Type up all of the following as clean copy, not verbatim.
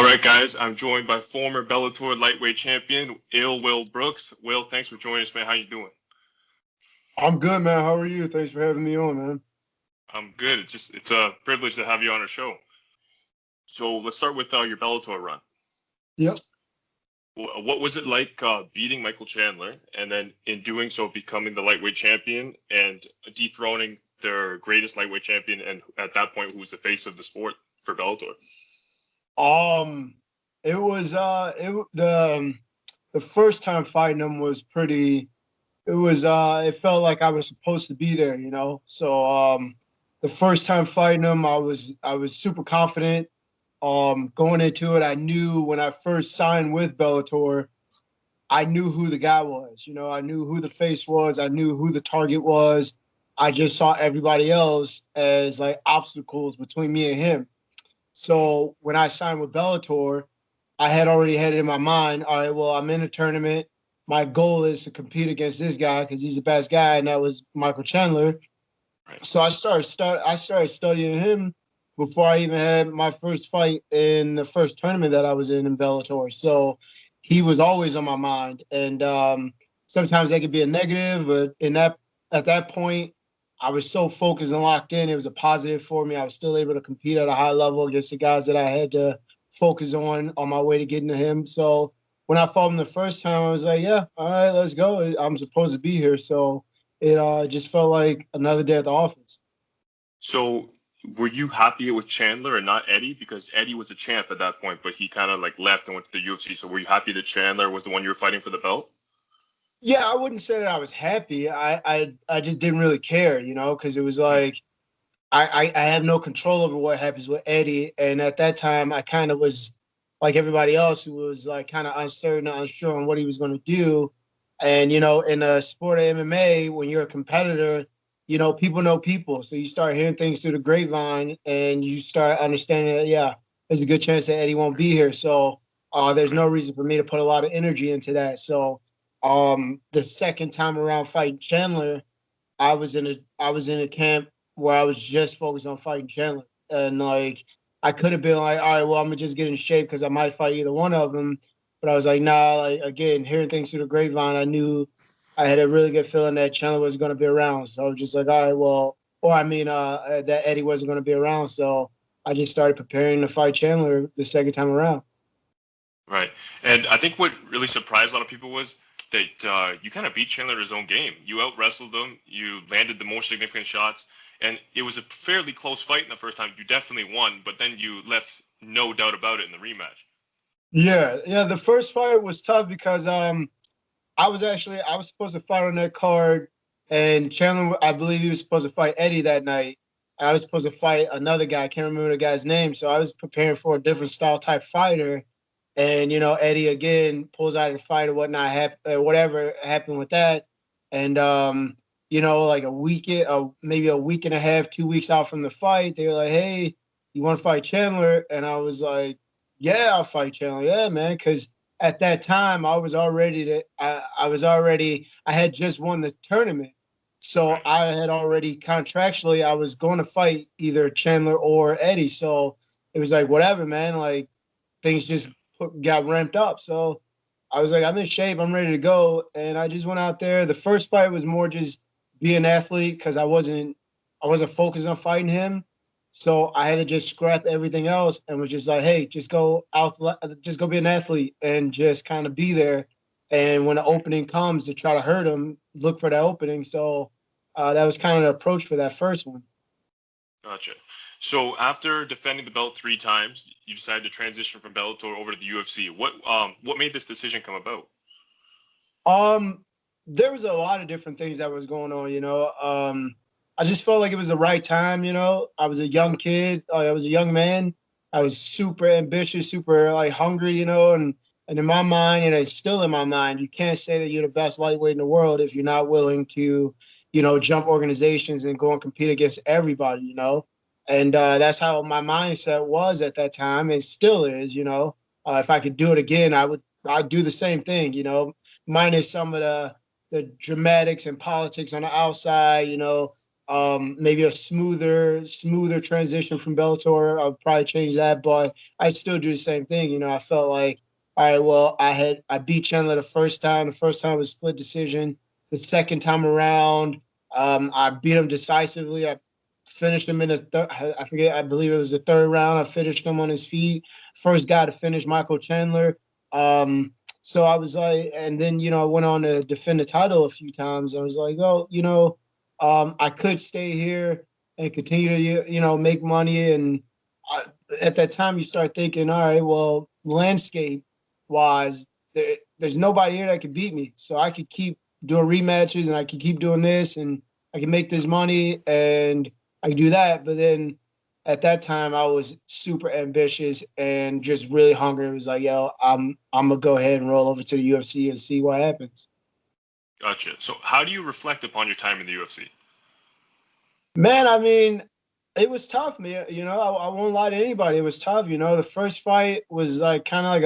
right, guys. I'm joined by former Bellator Lightweight champion, Will Brooks. Will, thanks for joining us, man. How you doing? I'm good, man. How are you? Thanks for having me on, man. I'm good. It's a privilege to have you on our show. So let's start with your Bellator run. Yep. What was it like beating Michael Chandler and then in doing so becoming the lightweight champion and dethroning their greatest lightweight champion and at that point who was the face of the sport for Bellator? It was the first time fighting him was pretty. It felt like I was supposed to be there, you know. So the first time fighting him, I was super confident. Going into it, I knew when I first signed with Bellator, I knew who the guy was. You know, I knew who the face was. I knew who the target was. I just saw everybody else as like obstacles between me and him. So when I signed with Bellator, I had already had it in my mind. All right, well, I'm in a tournament. My goal is to compete against this guy because he's the best guy, and that was Michael Chandler. Right. So I started studying him before I even had my first fight in the first tournament that I was in Bellator. So he was always on my mind, and sometimes that could be a negative, but in that at that point, I was so focused and locked in. It was a positive for me. I was still able to compete at a high level against the guys that I had to focus on my way to getting to him. So when I fought him the first time, I was like, yeah, all right, let's go. I'm supposed to be here. So it just felt like another day at the office. So were you happy with Chandler and not Eddie? Because Eddie was the champ at that point, but he kind of like left and went to the UFC. So were you happy that Chandler was the one you were fighting for the belt? Yeah, I wouldn't say that I was happy. I just didn't really care, you know, because it was Mm. like I have no control over what happens with Eddie. And at that time, I kind of was like everybody else who was like kind of uncertain, unsure on what he was going to do. And, you know, in the sport of MMA, when you're a competitor, you know people. So you start hearing things through the grapevine and you start understanding that, yeah, there's a good chance that Eddie won't be here. So there's Right. no reason for me to put a lot of energy into that. So the second time around fighting Chandler, I was in a camp where I was just focused on fighting Chandler, and like I could have been like, all right, well, I'm gonna just get in shape because I might fight either one of them, but I was like, nah. Like again, hearing things through the grapevine, I knew I had a really good feeling that Chandler was gonna be around. So I was just like, all right, well, or I mean, that Eddie wasn't gonna be around. So I just started preparing to fight Chandler the second time around. Right. And I think what really surprised a lot of people was that you kind of beat Chandler in his own game. You out wrestled him. You landed the more significant shots, and it was a fairly close fight in the first time. You definitely won, but then you left no doubt about it in the rematch. Yeah. The first fight was tough because I was supposed to fight on that card, and Chandler, I believe he was supposed to fight Eddie that night. I was supposed to fight another guy. I can't remember the guy's name. So I was preparing for a different style type fighter. And, you know, Eddie again pulls out of the fight or whatnot, whatever happened with that. And, you know, like maybe a week and a half, 2 weeks out from the fight, they were like, hey, you want to fight Chandler? And I was like, yeah, I'll fight Chandler. Yeah, man. Because at that time I had just won the tournament. So Right. I had already contractually I was going to fight either Chandler or Eddie. So it was like whatever, man. Like things just got ramped up. So I was like, I'm in shape, I'm ready to go. And I just went out there. The first fight was more just be an athlete because I wasn't focused on fighting him. So I had to just scrap everything else and was just like, hey, just go be an athlete and just kind of be there. And when the opening comes to try to hurt him, look for that opening. So that was kind of the approach for that first one. Gotcha. So after defending the belt three times, you decided to transition from Bellator over to the UFC. What made this decision come about? Um, there was a lot of different things that was going on, you know. I just felt like it was the right time, you know. I was a young kid, I was a young man. I was super ambitious, super like hungry, you know, and in my mind, and it's still in my mind, you can't say that you're the best lightweight in the world if you're not willing to, you know, jump organizations and go and compete against everybody, you know. And that's how my mindset was at that time, and still is, you know. If I could do it again, I'd do the same thing, you know, minus some of the dramatics and politics on the outside, you know, maybe a smoother transition from Bellator. I'll probably change that, but I'd still do the same thing. You know, I felt like, all right, well, I beat Chandler the first time. The first time was split decision. The second time around, I beat him decisively. I finished him in the third. I forget. I believe it was the third round. I finished him on his feet. First guy to finish Michael Chandler. So I was like, and then I went on to defend the title a few times. I was like, oh, I could stay here and continue to make money. And I, at that time, you start thinking, all right, well, landscape wise, there's nobody here that could beat me, so I could keep doing rematches and I could keep doing this and I can make this money and I can do that. But then at that time, I was super ambitious and just really hungry. It was like, yo, I'm gonna go ahead and roll over to the UFC and see what happens. Gotcha. So how do you reflect upon your time in the UFC? Man, I mean, it was tough, man. I won't lie to anybody. It was tough. The first fight was like kind of like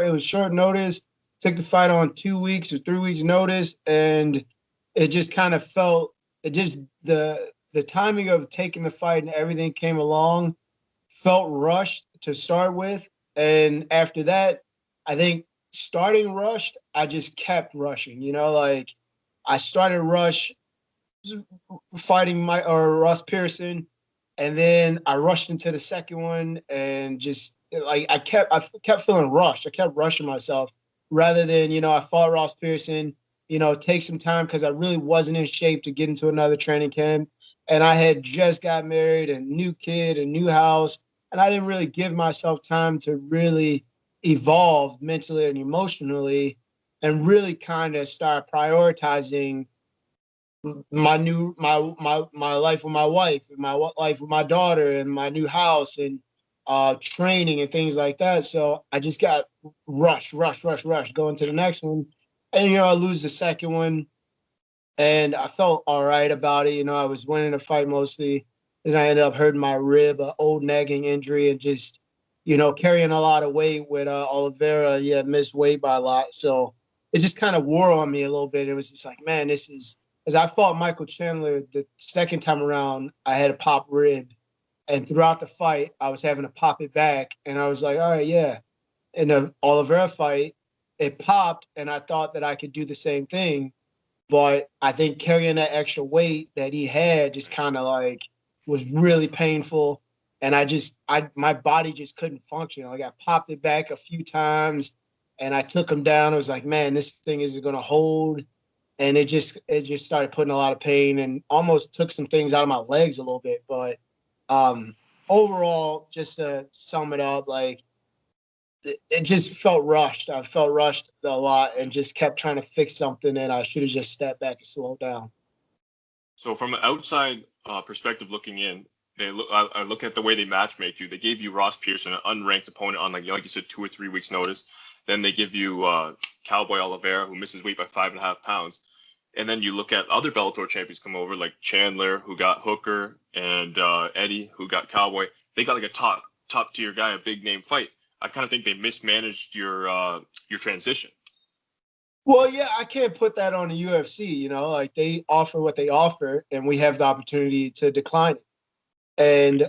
it was short notice. Took the fight on 2 weeks or 3 weeks notice. And it just kind of felt, it just, the timing of taking the fight and everything came along felt rushed to start with. And after that, I think starting rushed, I just kept rushing, like I started rush fighting my or Ross Pearson, and then I rushed into the second one, and just like I kept feeling rushed. I kept rushing myself rather than I fought Ross Pearson. Take some time because I really wasn't in shape to get into another training camp, and I had just got married, and new kid, and new house, and I didn't really give myself time to really evolve mentally and emotionally, and really kind of start prioritizing my life with my wife and my life with my daughter and my new house and training and things like that. So I just got rush going to the next one. And I lose the second one and I felt all right about it. I was winning the fight mostly. Then I ended up hurting my rib, an old nagging injury, and just carrying a lot of weight with Oliveira. Yeah, missed weight by a lot. So it just kind of wore on me a little bit. It was just like, man, this is, as I fought Michael Chandler the second time around, I had a pop rib. And throughout the fight, I was having to pop it back. And I was like, all right, yeah. In the Oliveira fight, it popped, and I thought that I could do the same thing. But I think carrying that extra weight that he had just kind of like was really painful. And my body just couldn't function. Like I popped it back a few times and I took him down. I was like, man, this thing isn't going to hold. And it just started putting a lot of pain and almost took some things out of my legs a little bit. But um, overall, just to sum it up, like it just felt rushed. I felt rushed a lot and just kept trying to fix something, and I should have just stepped back and slowed down. So from an outside perspective looking in, I look at the way they matchmake you. They gave you Ross Pearson, an unranked opponent, on like you said, 2 or 3 weeks notice. Then they give you Cowboy Oliveira, who misses weight by 5.5 pounds. And then you look at other Bellator champions come over, like Chandler, who got Hooker, and Eddie, who got Cowboy. They got like a top tier guy, a big name fight. I kind of think they mismanaged your transition. Well, yeah, I can't put that on the UFC. Like they offer what they offer, and we have the opportunity to decline it. And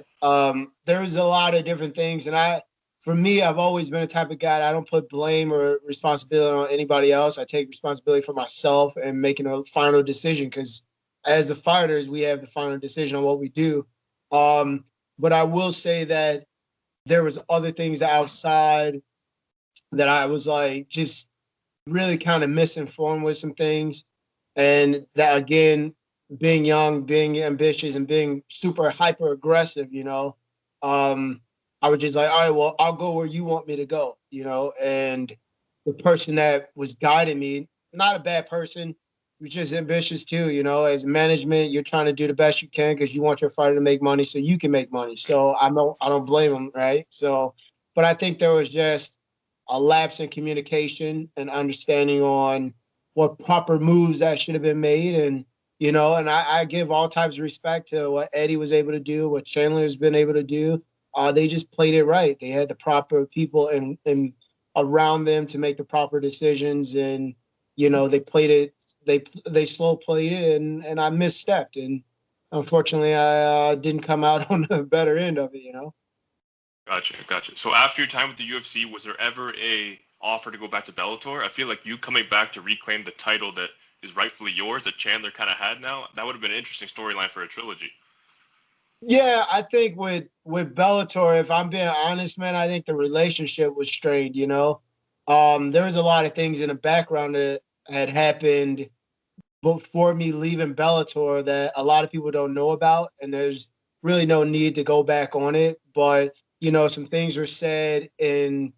there's a lot of different things. And for me, I've always been a type of guy. I don't put blame or responsibility on anybody else. I take responsibility for myself and making a final decision because as the fighters, we have the final decision on what we do. But I will say that there was other things outside that I was like just really kind of misinformed with some things. And that again, being young, being ambitious, and being super hyper aggressive, I was just like, all right, well, I'll go where you want me to go, and the person that was guiding me, not a bad person, was just ambitious too, as management, you're trying to do the best you can because you want your fighter to make money so you can make money. So I don't blame them, right? So, but I think there was just a lapse in communication and understanding on what proper moves that should have been made. And, and I give all types of respect to what Eddie was able to do, what Chandler has been able to do. They just played it right. They had the proper people and around them to make the proper decisions. And, they played it, they slow played it and I misstepped. And unfortunately, I didn't come out on the better end of it. Gotcha. So after your time with the UFC, was there ever a offer to go back to Bellator? I feel like you coming back to reclaim the title that is rightfully yours that Chandler kind of had now, that would have been an interesting storyline for a trilogy. Yeah, I think with Bellator, if I'm being honest, man, I think the relationship was strained. There was a lot of things in the background that had happened before me leaving Bellator that a lot of people don't know about, and there's really no need to go back on it. But some things were said in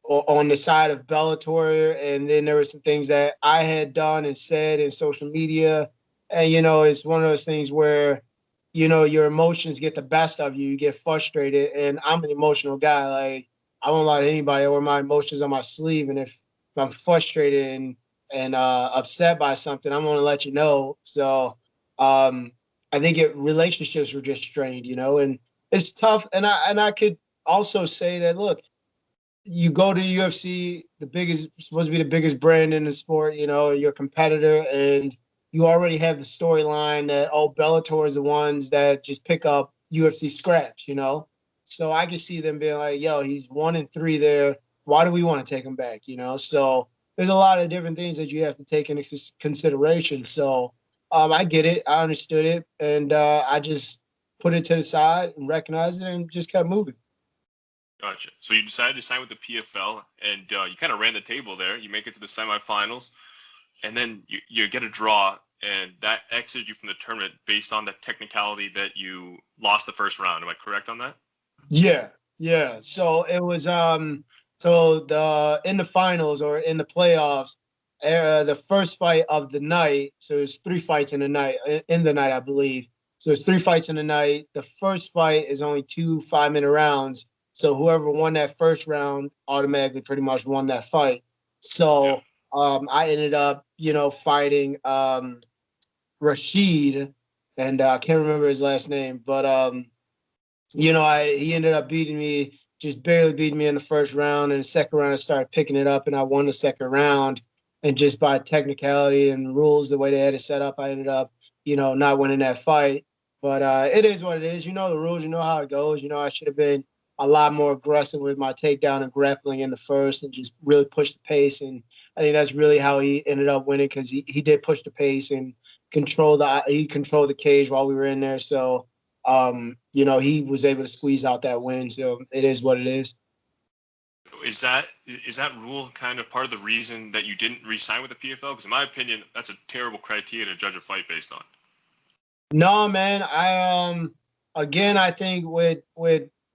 on the side of Bellator, and then there were some things that I had done and said in social media, and it's one of those things where your emotions get the best of you. You get frustrated, and I'm an emotional guy. Like I won't lie to anybody. I wear my emotions on my sleeve, and if I'm frustrated and upset by something, I'm gonna let you know. So I think relationships were just strained, and it's tough. And I could also say that look, you go to UFC, the biggest supposed to be the biggest brand in the sport. You're a competitor, and you already have the storyline that Bellator is the ones that just pick up UFC scraps. So I can see them being like, "Yo, he's 1-3 there. Why do we want to take him back?" So there's a lot of different things that you have to take into consideration. So I get it, I understood it, and I just put it to the side and recognized it and just kept moving. Gotcha. So you decided to sign with the PFL, and you kind of ran the table there. You make it to the semifinals, and then you get a draw, and that exited you from the tournament based on the technicality that you lost the first round. Am I correct on that? Yeah, yeah. So it was so the in the finals or in the playoffs, the first fight of the night. So there's three fights in the night I believe. So there's three fights in the night. The first fight is only two 5-minute rounds. So whoever won that first round automatically pretty much won that fight. Yeah. So I ended up, fighting Rashid, and I can't remember his last name, but he ended up beating me, just barely beating me in the first round. And the second round, I started picking it up, and I won the second round. And just by technicality and rules, the way they had it set up, I ended up, not winning that fight. But it is what it is. You know the rules. You know how it goes. I should have been a lot more aggressive with my takedown and grappling in the first, and just really push the pace. And I think that's really how he ended up winning, because he did push the pace and he controlled the cage while we were in there. So he was able to squeeze out that win. So it is what it is. Is that rule kind of part of the reason that you didn't re-sign with the PFL? Because in my opinion, that's a terrible criteria to judge a fight based on. No, man. Again, I think with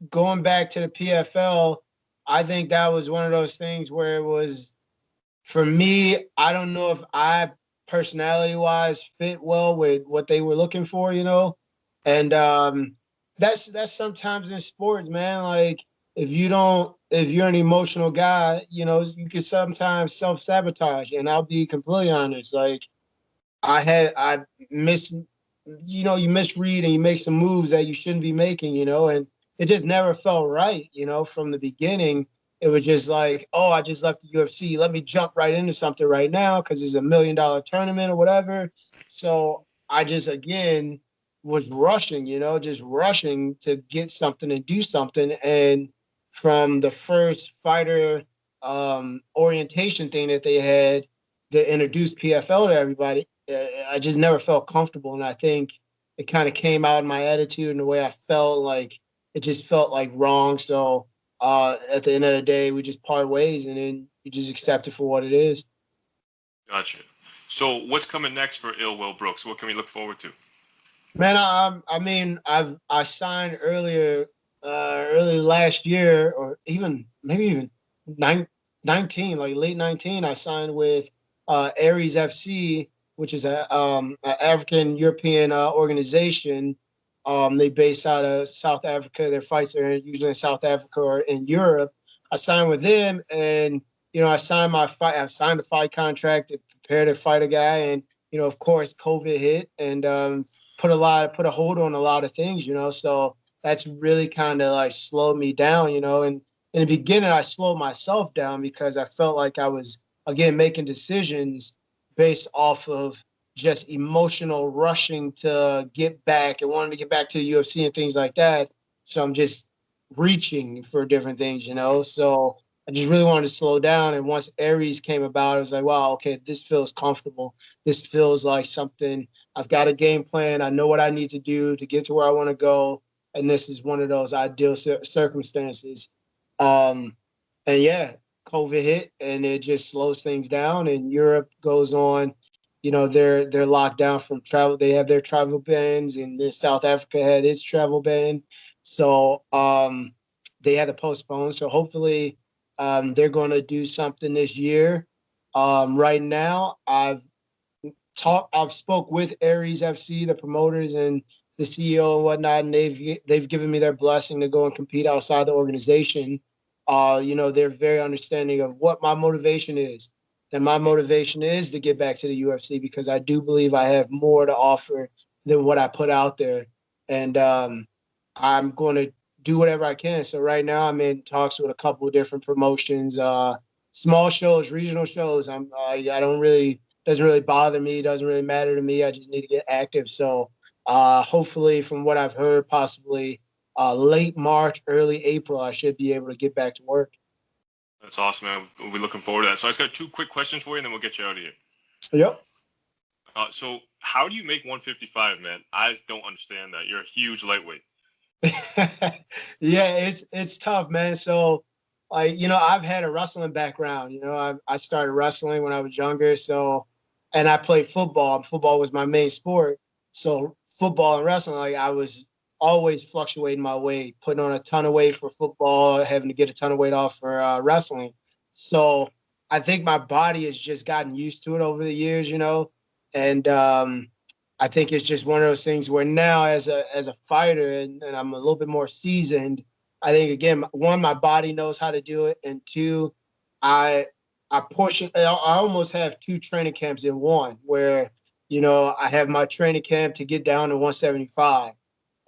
going back to the PFL, I think that was one of those things where it was for me. I don't know if I personality wise fit well with what they were looking for, and that's sometimes in sports, man. Like if you're an emotional guy, you can sometimes self sabotage. And I'll be completely honest, like I miss, you misread and you make some moves that you shouldn't be making, and it just never felt right, from the beginning. It was just like, oh, I just left the UFC. Let me jump right into something right now because it's $1 million tournament or whatever. So I just again was rushing, just rushing to get something and do something. And from the first fighter orientation thing that they had to introduce PFL to everybody, I just never felt comfortable. And I think it kind of came out in my attitude and the way I felt. Like it just felt like wrong. So at the end of the day, we just part ways, and then you just accept it for what it is. Gotcha. So what's coming next for Ill Will Brooks? What can we look forward to? Man, I mean, I signed early last year, or even maybe even 19, like late 19. I signed with Aries FC, which is a African European organization. They based out of South Africa. Their fights are usually in South Africa or in Europe. I signed with them, and I signed my fight. I signed a fight contract to prepare to fight a guy, and of course, COVID hit, and put a hold on a lot of things. So that's really kind of like slowed me down. And in the beginning, I slowed myself down because I felt like I was again making decisions based off of just emotional rushing to get back and wanting to get back to the UFC and things like that. So I'm just reaching for different things, you know. So I just really wanted to slow down. And once Aries came about, I was like, wow, okay, this feels comfortable. This feels like something. I've got a game plan. I know what I need to do to get to where I want to go. And this is one of those ideal circumstances. Um, and yeah, COVID hit and it just slows things down. And Europe goes on, you know, they're locked down from travel. They have their travel bans, and then South Africa had its travel ban. So they had to postpone. So hopefully they're going to do something this year. Right now, I've spoke with Aries FC, the promoters and the CEO and whatnot, and they've given me their blessing to go and compete outside the organization. You know, they're very understanding of what my motivation is. And my motivation is to get back to the UFC because I do believe I have more to offer than what I put out there. And I'm going to do whatever I can. So right now I'm in talks with a couple of different promotions, small shows, regional shows. I don't really doesn't really bother me. Doesn't really matter to me. I just need to get active. So hopefully, from what I've heard, possibly late March, early April, I should be able to get back to work. That's awesome, man. We'll be looking forward to that. So I just got two quick questions for you, and then we'll get you out of here. Yep. So how do you make 155, man? I don't understand that. You're a huge lightweight. Yeah, it's tough, man. So, like, you know, I've had a wrestling background. You know, I started wrestling when I was younger. So, and I played football. Football was my main sport. So, football and wrestling, like, I was always fluctuating my weight, putting on a ton of weight for football, having to get a ton of weight off for wrestling. So, I think my body has just gotten used to it over the years. You know, and I think it's just one of those things where now, as a fighter, and I'm a little bit more seasoned, I think again, one, my body knows how to do it, and two, I I push it. I almost have two training camps in one, where you know I have my training camp to get down to 175,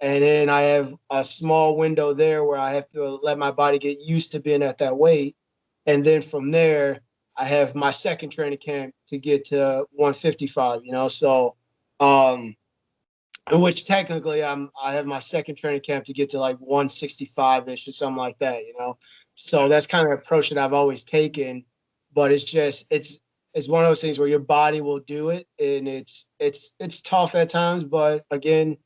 and then I have a small window there where I have to let my body get used to being at that weight, and then from there I have my second training camp to get to 155. You know, so um, in which technically I have my second training camp to get to like 165 ish or something like that, you know. So that's kind of an approach that I've always taken, but it's one of those things where your body will do it, and it's tough at times, but again,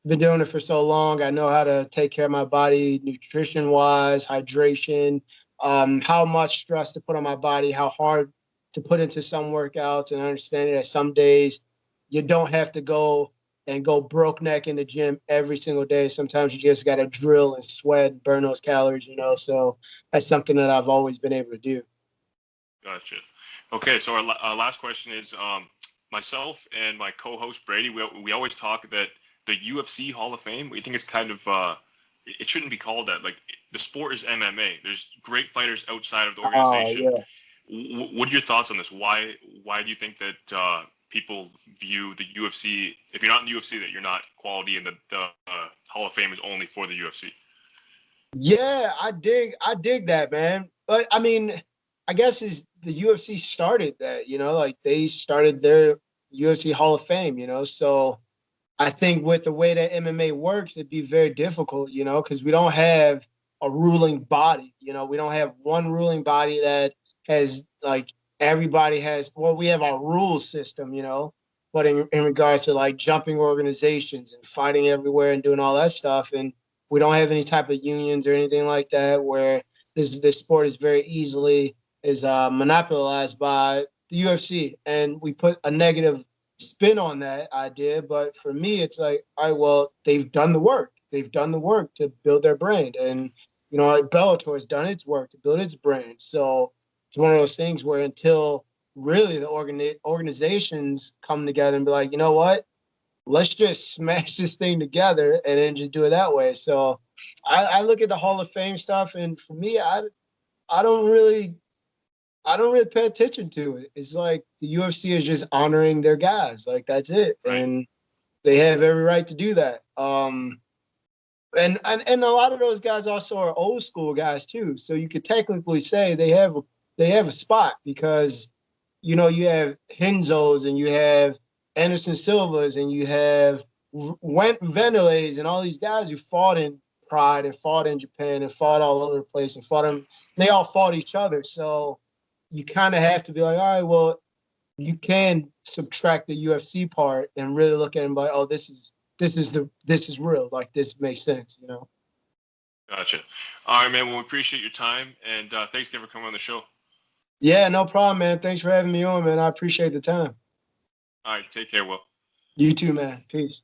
been doing it for so long, I know how to take care of my body, nutrition wise, hydration, how much stress to put on my body, how hard to put into some workouts, and understanding that some days you don't have to go broke neck in the gym every single day. Sometimes you just got to drill and sweat and burn those calories, you know. So that's something that I've always been able to do. Gotcha. Okay, so our last question is myself and my co-host Brady. We always talk that the UFC Hall of Fame. We think it's kind of it shouldn't be called that. Like the sport is MMA. There's great fighters outside of the organization. Yeah. What are your thoughts on this? Why do you think that people view the UFC, if you're not in the UFC, that you're not quality, and the Hall of Fame is only for the UFC? Yeah, I dig that, man. But I mean, I guess is the UFC started that, you know, like they started their UFC Hall of Fame, you know. So I think with the way that MMA works, it'd be very difficult, you know, because we don't have a ruling body. You know, we don't have one ruling body that has like everybody has. Well, we have our rules system, you know, but in regards to like jumping organizations and fighting everywhere and doing all that stuff, and we don't have any type of unions or anything like that, where this sport is very easily is monopolized by the UFC, and we put a negative spin on that idea. But for me, it's like, all right, well, they've done the work. They've done the work to build their brand. And, you know, like Bellator has done its work to build its brand. So it's one of those things where until really the organizations come together and be like, you know what, let's just smash this thing together and then just do it that way. So I look at the Hall of Fame stuff, and for me, I don't really I don't really pay attention to it. It's like the UFC is just honoring their guys. Like that's it. Right. And they have every right to do that. And a lot of those guys also are old school guys too. So you could technically say they have a spot because you know you have Henzos and you have Anderson Silvas, and you have Vanderleys and all these guys who fought in Pride and fought in Japan and fought all over the place and fought them. And they all fought each other. So you kind of have to be like, all right, well, you can subtract the UFC part and really look at it and be like, oh, this is real. Like this makes sense, you know. Gotcha. All right, man. Well, we appreciate your time, and thanks again for coming on the show. Yeah, no problem, man. Thanks for having me on, man. I appreciate the time. All right, take care, Will. You too, man. Peace.